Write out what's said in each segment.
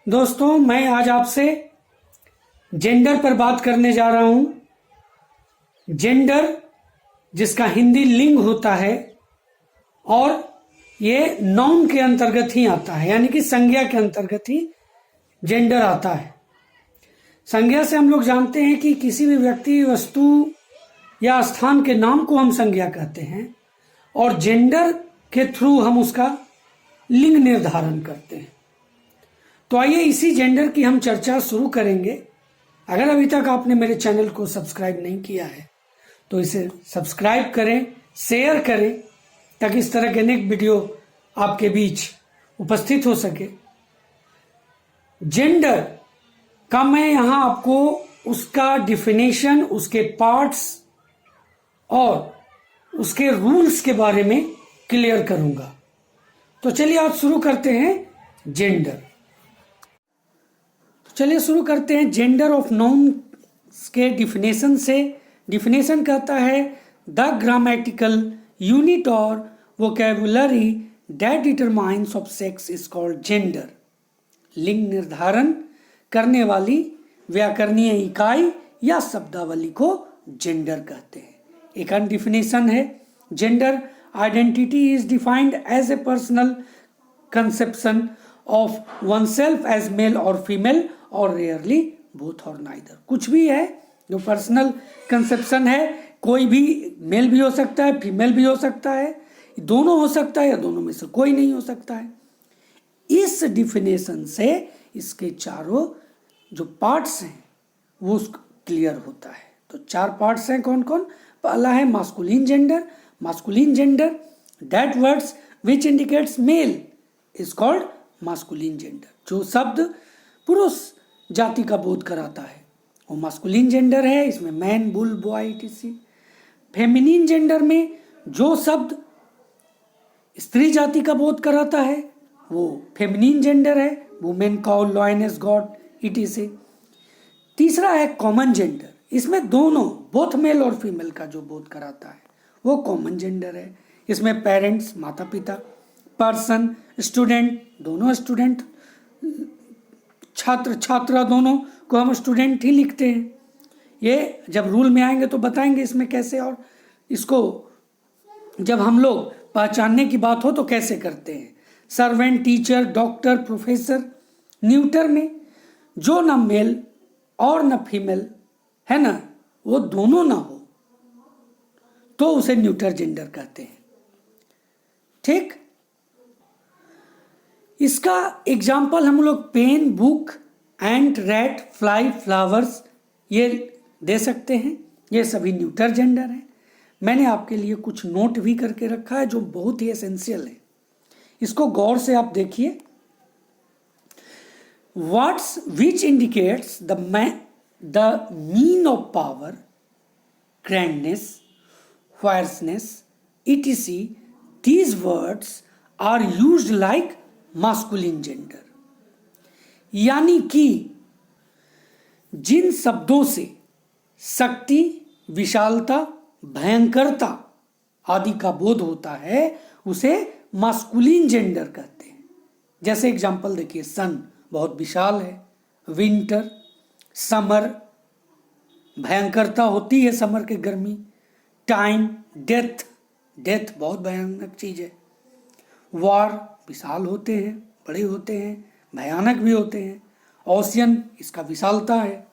दोस्तों, मैं आज आपसे जेंडर पर बात करने जा रहा हूं। जेंडर जिसका हिंदी लिंग होता है और ये नाउन के अंतर्गत ही आता है, यानी कि संज्ञा के अंतर्गत ही जेंडर आता है। संज्ञा से हम लोग जानते हैं कि किसी भी व्यक्ति, वस्तु या स्थान के नाम को हम संज्ञा कहते हैं और जेंडर के थ्रू हम उसका लिंग निर्धारण करते हैं। तो आइए इसी जेंडर की हम चर्चा शुरू करेंगे। अगर अभी तक आपने मेरे चैनल को सब्सक्राइब नहीं किया है तो इसे सब्सक्राइब करें, शेयर करें, ताकि इस तरह के अनेक वीडियो आपके बीच उपस्थित हो सके। जेंडर का मैं यहाँ आपको उसका डिफिनेशन, उसके पार्ट्स और उसके रूल्स के बारे में क्लियर करूंगा। तो चलिए आज शुरू करते हैं जेंडर। चलिए शुरू करते हैं जेंडर ऑफ नाउन के डिफिनेशन से। डिफिनेशन कहता है द ग्रामेटिकल यूनिट और vocabulary that determines of sex is called gender. लिंग निर्धारण करने वाली व्याकरणीय इकाई या शब्दावली को जेंडर कहते हैं। एक अन्य डिफिनेशन है gender identity is defined as a personal conception of one self as male और फीमेल और रेयरली बोथ और नाइदर। कुछ भी है जो पर्सनल कंसेप्शन है, कोई भी मेल भी हो सकता है, फीमेल भी हो सकता है, दोनों हो सकता है या दोनों में से कोई नहीं हो सकता है। इस डिफिनेशन से इसके चारों जो पार्ट्स हैं वो क्लियर होता है। तो चार पार्ट्स हैं कौन कौन? पहला है masculine gender. Masculine gender that words which indicates male is called masculine gender. जो शब्द पुरुष जाति का बोध कराता है वो मास्कुलिन जेंडर है। इसमें man, bull, boy etc। Feminine gender में जो शब्द स्त्री जाति का बोध कराता है वो फेमिनिन जेंडर है, women, cow, lioness, God etc। तीसरा है कॉमन जेंडर। इसमें दोनों, बोथ मेल और फीमेल का जो बोध कराता है वो कॉमन जेंडर है। इसमें पेरेंट्स, माता पिता, पर्सन, स्टूडेंट, दोनों स्टूडेंट, छात्र छात्रा, दोनों को हम स्टूडेंट ही लिखते हैं। ये जब रूल में आएंगे तो बताएंगे इसमें कैसे, और इसको जब हम लोग पहचानने की बात हो तो कैसे करते हैं। Servant, teacher, doctor, professor. Neuter में जो ना मेल और ना फीमेल है ना, वो दोनों ना हो तो उसे न्यूटर जेंडर कहते हैं। ठीक, इसका एग्जाम्पल हम लोग पेन, बुक, एंट, रैट, फ्लाई, फ्लावर्स ये दे सकते हैं। ये सभी न्यूटर जेंडर हैं। मैंने आपके लिए कुछ नोट भी करके रखा है जो बहुत ही एसेंशियल है। इसको गौर से आप देखिए। Words which indicates the mean of power, grandness, fierceness etc. these words are used like masculine gender। यानी कि जिन शब्दों से शक्ति, विशालता, भयंकरता आदि का बोध होता है उसे मास्कुलिन जेंडर कहते हैं। जैसे एग्जांपल देखिए, सन बहुत विशाल है, विंटर, समर भयंकरता होती है समर के गर्मी, टाइम, डेथ, डेथ बहुत भयानक चीज है, वार विशाल होते हैं, बड़े होते हैं, भयानक भी होते हैं, ओशियन इसका विशालता है।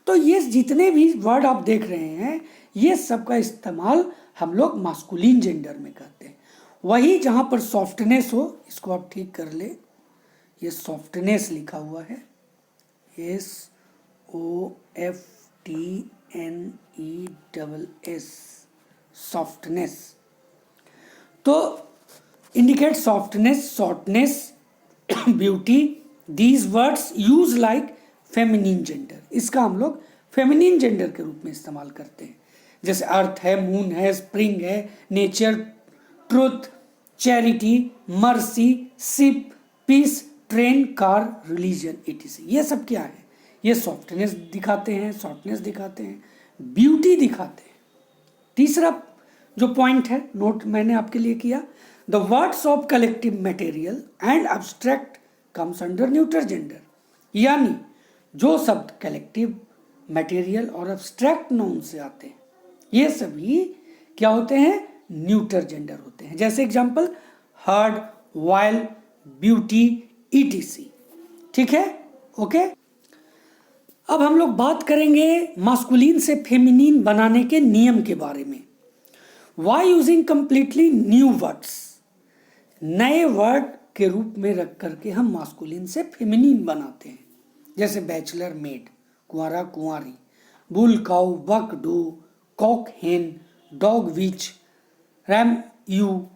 तो ये जितने भी वर्ड आप देख रहे हैं ये सब का इस्तेमाल हम लोग मास्कुलिन जेंडर में करते हैं। वही जहाँ पर सॉफ्टनेस हो, इसको आप ठीक कर ले, ये सॉफ्टनेस लिखा हुआ है, SOFTNESS, सॉफ्टनेस। तो indicate softness, shortness, beauty. These words use like feminine gender. इसका हम लोग फेमिनिन जेंडर के रूप में इस्तेमाल करते हैं। जैसे अर्थ है, मून है, स्प्रिंग है, nature, truth, charity, mercy, ship, peace, train, car, religion etc। ये सब क्या है? ये सॉफ्टनेस दिखाते हैं, शॉर्टनेस दिखाते हैं, ब्यूटी दिखाते हैं। तीसरा जो पॉइंट है, नोट मैंने आपके लिए किया, the words of collective material and abstract comes under neuter gender. यानी जो शब्द कलेक्टिव, मटेरियल और एब्स्ट्रैक्ट नाउन से आते हैं ये सभी क्या होते हैं, न्यूटर जेंडर होते हैं। जैसे example hard, while, beauty, etc. ठीक है, ओके। अब हम लोग बात करेंगे मास्कुलिन से फेमिनिन बनाने के नियम के बारे में। By using completely new words, नए वर्ड के रूप में रख करके हम मास्कुलिन से फेमिनिन बनाते हैं। जैसे बैचलर, मेड, कुंवारा, कुंवारी, bull cow, buck doe, cock hen, dog bitch, ram ewe,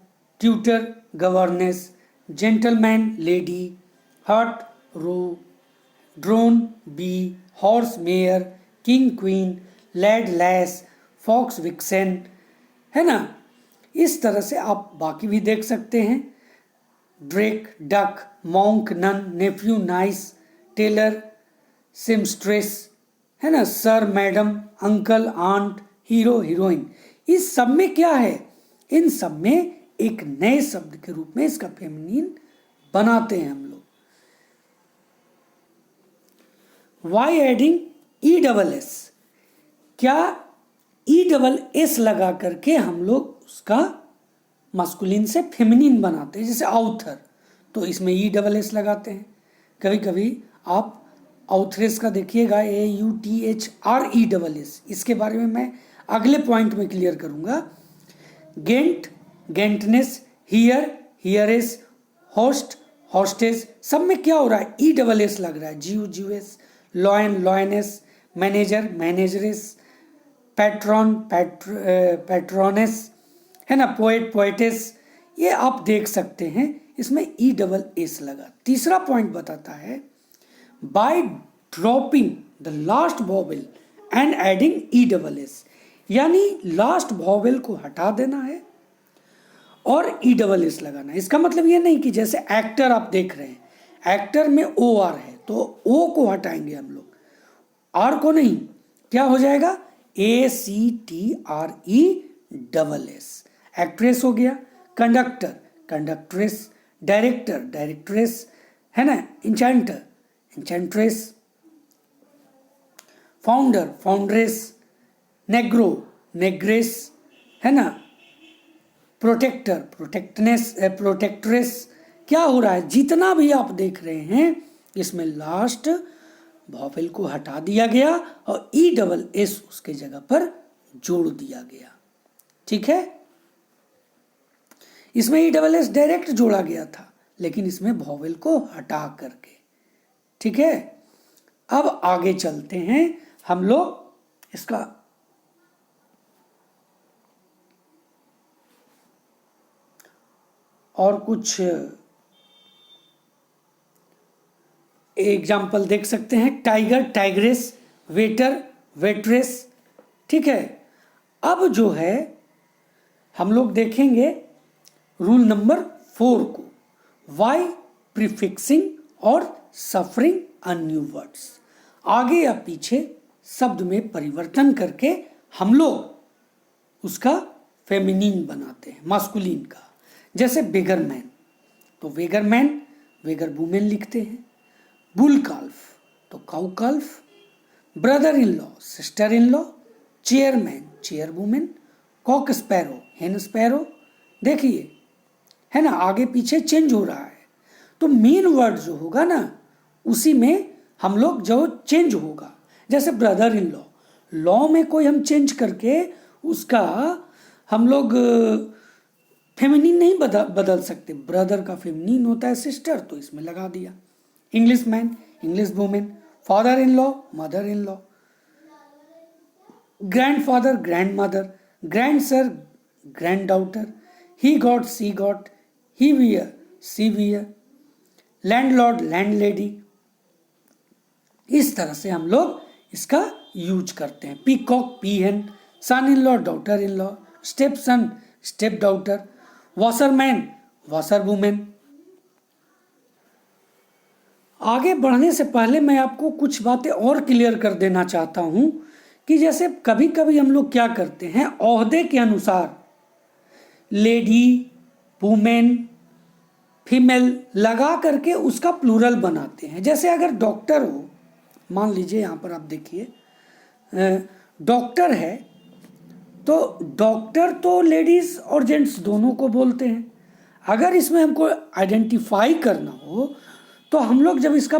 tutor governess, gentleman lady, hart roe, drone bee, horse mare, king queen, lad lass, fox vixen, है ना। इस तरह से आप बाकी भी देख सकते हैं। Drake, duck, monk, nun, nephew, niece, tailor, seamstress, है ना, sir, madam, uncle, aunt, hero, heroine. इस सब में क्या है, इन सब में एक नए शब्द के रूप में इसका फेमिनिन बनाते हैं हम लोग। By adding E double S, क्या ई डबल एस लगा करके हम लोग उसका मास्कुलिन से फेमिनिन बनाते हैं। जैसे आउथर, तो इसमें ई डबल एस लगाते हैं। कभी कभी आप आउथरेस का देखिएगा, AUTHRESS, इसके बारे में मैं अगले पॉइंट में क्लियर करूंगा। गेंट, गेंटनेस, हियर, हियरेस, होस्ट, हॉस्टेज, सब में क्या हो रहा है, ई डबल एस लग रहा है। जीव, लॉयन, लॉयनेस, मैनेजर, मैनेजरेस, पैट्रॉन, पैट्रॉनेस, है ना, पोएट, पोएटेस, ये आप देख सकते हैं इसमें ई डबल एस लगा। तीसरा पॉइंट बताता है by dropping the last vowel and adding E double S, यानी लास्ट वॉवेल को हटा देना है और ई डबल एस लगाना है। इसका मतलब ये नहीं कि जैसे एक्टर आप देख रहे हैं, एक्टर में ओ आर है तो ओ को हटाएंगे हम लोग, आर को नहीं। क्या हो जाएगा, ACTRESS। एक्ट्रेस हो गया, कंडक्टर, कंडक्ट्रेस, डायरेक्टर, डायरेक्ट्रेस, है ना, इंचेंटर, इंचेंट्रेस, फाउंडर, फाउंड्रेस, नेग्रो, नेग्रेस, है ना, प्रोटेक्टर, प्रोटेक्टनेस, प्रोटेक्ट्रेस। क्या हो रहा है, जितना भी आप देख रहे हैं इसमें लास्ट वॉवेल को हटा दिया गया और ई डबल एस उसके जगह पर जोड़ दिया गया। ठीक है, इसमें ई डबल एस डायरेक्ट जोड़ा गया था, लेकिन इसमें वॉवेल को हटा करके। ठीक है, अब आगे चलते हैं हम लोग इसका और कुछ एग्जाम्पल देख सकते हैं। Tiger, tigress, waiter, waitress. ठीक है, अब जो है हम लोग देखेंगे रूल नंबर 4 को, वाई प्रीफिक्सिंग और सफरिंग अ न्यू वर्ड्स। आगे या पीछे शब्द में परिवर्तन करके हम लोग उसका फेमिनिन बनाते हैं, मास्कुलिन का। जैसे बेगर मैन, तो वेगर मैन वेगर वुमेन लिखते हैं। बुल काल्फ तो cow calf, brother in law sister in law, chairman chair women, cock sparrow hen sparrow. देखिए, है ना, आगे पीछे चेंज हो रहा है। तो मेन वर्ड जो होगा ना उसी में हम लोग जो चेंज होगा। जैसे ब्रदर इन लॉ, लॉ में कोई हम चेंज करके उसका हम लोग फेमिनिन नहीं बदल सकते। ब्रदर का फेमिनिन होता है सिस्टर, तो इसमें लगा दिया। English man English women, father in law mother in law, grandfather grandmother, grandson granddaughter, he goat she goat, he bear she bear, landlord landlady. इस तरह से हम लोग इसका यूज करते हैं। Peacock peahen, son in law daughter in law, step son step daughter, washerman washer women. आगे बढ़ने से पहले मैं आपको कुछ बातें और क्लियर कर देना चाहता हूं कि जैसे कभी कभी हम लोग क्या करते हैं, ओहदे के अनुसार लेडी, वुमेन, फीमेल लगा करके उसका प्लूरल बनाते हैं। जैसे अगर डॉक्टर हो, मान लीजिए यहाँ पर आप देखिए डॉक्टर है, तो डॉक्टर तो लेडीज़ और जेंट्स दोनों को बोलते हैं। अगर इसमें हमको आइडेंटिफाई करना हो तो हम लोग जब इसका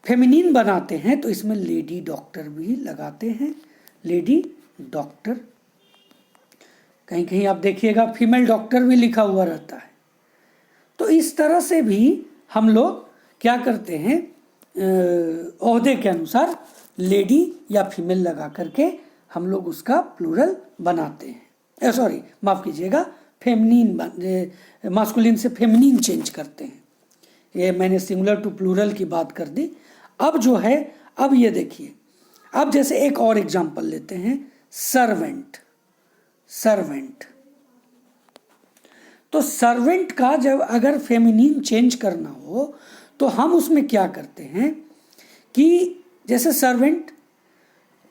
फेमिनिन बनाते हैं तो इसमें लेडी डॉक्टर भी लगाते हैं, लेडी डॉक्टर। कहीं कहीं आप देखिएगा फीमेल डॉक्टर भी लिखा हुआ रहता है। तो इस तरह से भी हम लोग क्या करते हैं, ओहदे के अनुसार लेडी या फीमेल लगा करके हम लोग उसका प्लूरल बनाते हैं। सॉरी माफ़ कीजिएगा, फेमिनिन मास्कुलिन से फेमिनिन चेंज करते हैं। ये मैंने सिंगुलर टू प्लूरल की बात कर दी। अब जो है, अब ये देखिए, अब जैसे एक और एग्जांपल लेते हैं, सर्वेंट। सर्वेंट, तो सर्वेंट का जब अगर फेमिनिन चेंज करना हो तो हम उसमें क्या करते हैं कि जैसे सर्वेंट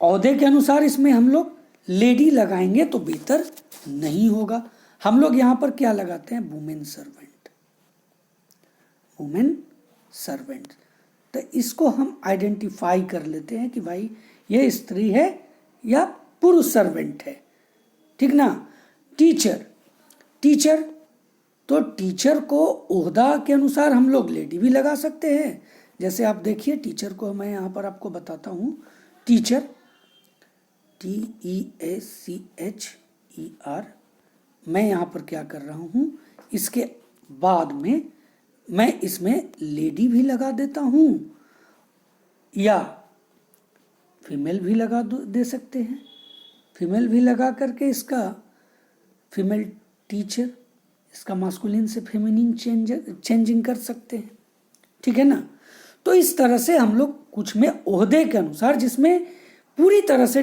ओहदे के अनुसार इसमें हम लोग लेडी लगाएंगे तो बेहतर नहीं होगा। हम लोग यहाँ पर क्या लगाते हैं, वुमेन सर्वेंट, वुमेन सर्वेंट। तो इसको हम आइडेंटिफाई कर लेते हैं कि भाई ये स्त्री है या पुरुष सर्वेंट है, ठीक ना। टीचर, टीचर, तो टीचर को ओहदा के अनुसार हम लोग लेडी भी लगा सकते हैं। जैसे आप देखिए टीचर को मैं यहाँ पर आपको बताता हूँ, टीचर TEACHER, मैं यहाँ पर क्या कर रहा हूँ, इसके बाद में मैं इसमें लेडी भी लगा देता हूँ या फीमेल भी लगा दे सकते हैं। फीमेल भी लगा करके इसका फीमेल टीचर, इसका मास्कुलिन से फेमिनिन चेंजिंग कर सकते हैं, ठीक है ना। तो इस तरह से हम लोग कुछ में ओहदे के अनुसार, जिसमें पूरी तरह से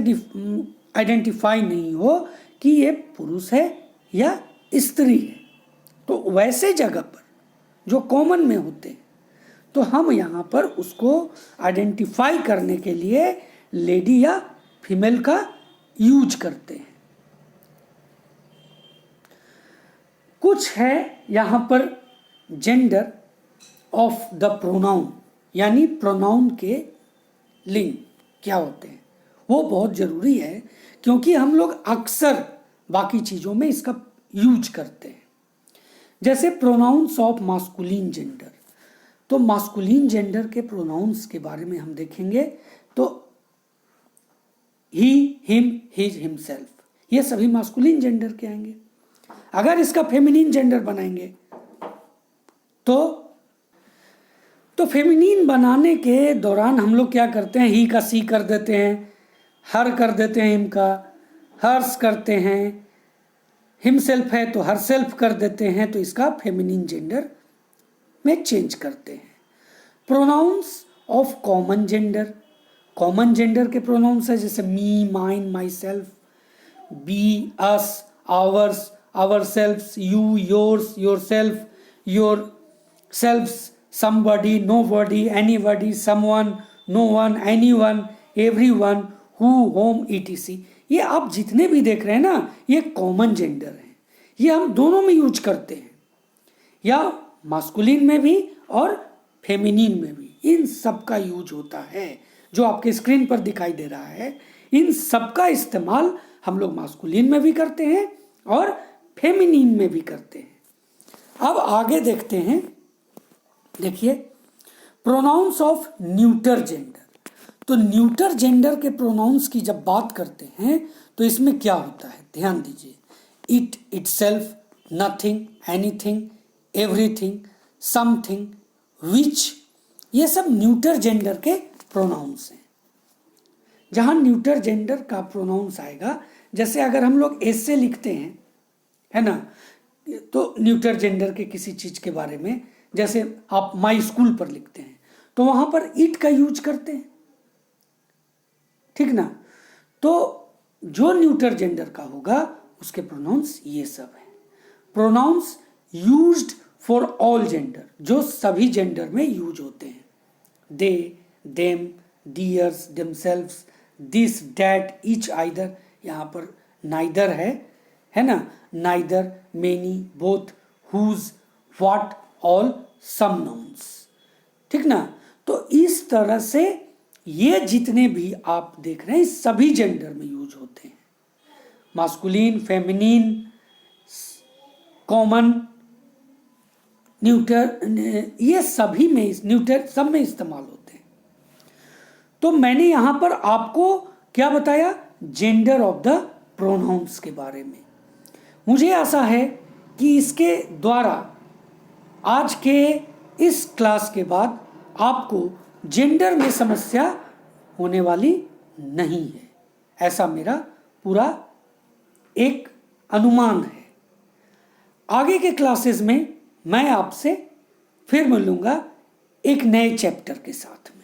आइडेंटिफाई नहीं हो कि ये पुरुष है या स्त्री है, तो वैसे जगह पर जो कॉमन में होते हैं तो हम यहाँ पर उसको आइडेंटिफाई करने के लिए लेडी या फीमेल का यूज करते हैं। कुछ है यहाँ पर जेंडर ऑफ द प्रोनाउन, यानी प्रोनाउन के लिंग क्या होते हैं, वो बहुत ज़रूरी है क्योंकि हम लोग अक्सर बाकी चीज़ों में इसका यूज करते हैं। जैसे प्रोनाउंस ऑफ मास्कुलिन जेंडर, तो मास्कुलिन जेंडर के प्रोनाउंस के बारे में हम देखेंगे तो ही, हिम, हिज, हिमसेल्फ, ये सभी मास्कुलिन जेंडर के आएंगे। अगर इसका फेमिनिन जेंडर बनाएंगे तो फेमिनिन बनाने के दौरान हम लोग क्या करते हैं, ही का सी कर देते हैं, हर कर देते हैं, हिम का हर्स करते हैं, हिमसेल्फ है तो हर सेल्फ कर देते हैं, तो इसका फेमिनिन जेंडर में चेंज करते हैं। Pronouns of common gender, common gender के प्रोनाउंस है जैसे me, mine, myself, we, us, ours, ourselves, you, yours, yourself, yourselves, somebody, nobody, anybody, someone, no one, anyone, everyone, who, whom, etc. ये आप जितने भी देख रहे हैं ना, ये कॉमन जेंडर हैं, ये हम दोनों में यूज करते हैं, या मास्कुलिन में भी और फेमिनिन में भी। इन सब का यूज होता है, जो आपके स्क्रीन पर दिखाई दे रहा है, इन सब का इस्तेमाल हम लोग मास्कुलिन में भी करते हैं और फेमिनिन में भी करते हैं। अब आगे देखते हैं, देखिए प्रोनाउंस ऑफ न्यूटर जेंडर। तो न्यूटर जेंडर के प्रोनाउंस की जब बात करते हैं तो इसमें क्या होता है, ध्यान दीजिए, it, itself, nothing, anything, everything, something, which, ये सब न्यूटर जेंडर के प्रोनाउंस हैं। जहाँ न्यूटर जेंडर का प्रोनाउंस आएगा, जैसे अगर हम लोग ऐसे लिखते हैं, है ना, तो न्यूटर जेंडर के किसी चीज़ के बारे में, जैसे आप माई स्कूल पर लिखते हैं तो वहाँ पर इट का यूज करते हैं, ठीक ना। तो जो न्यूटर जेंडर का होगा उसके प्रोनाउंस ये सब हैं। Pronouns used for all gender, जो सभी जेंडर में यूज होते हैं, they, them, theirs, themselves, this, that, each, either, यहाँ पर नाइदर है ना, neither, many, both, whose, what, all, some nouns। ठीक ना। तो इस तरह से ये जितने भी आप देख रहे हैं सभी जेंडर में यूज होते हैं, मास्कुलिन, फेमिनिन, कॉमन, न्यूटर, ये सभी में, न्यूटर सब में इस्तेमाल होते हैं। तो मैंने यहां पर आपको क्या बताया, जेंडर ऑफ द प्रोनाउंस के बारे में। मुझे आशा है कि इसके द्वारा आज के इस क्लास के बाद आपको जेंडर में समस्या होने वाली नहीं है, ऐसा मेरा पूरा एक अनुमान है। आगे के क्लासेस में मैं आपसे फिर मिलूंगा एक नए चैप्टर के साथ में।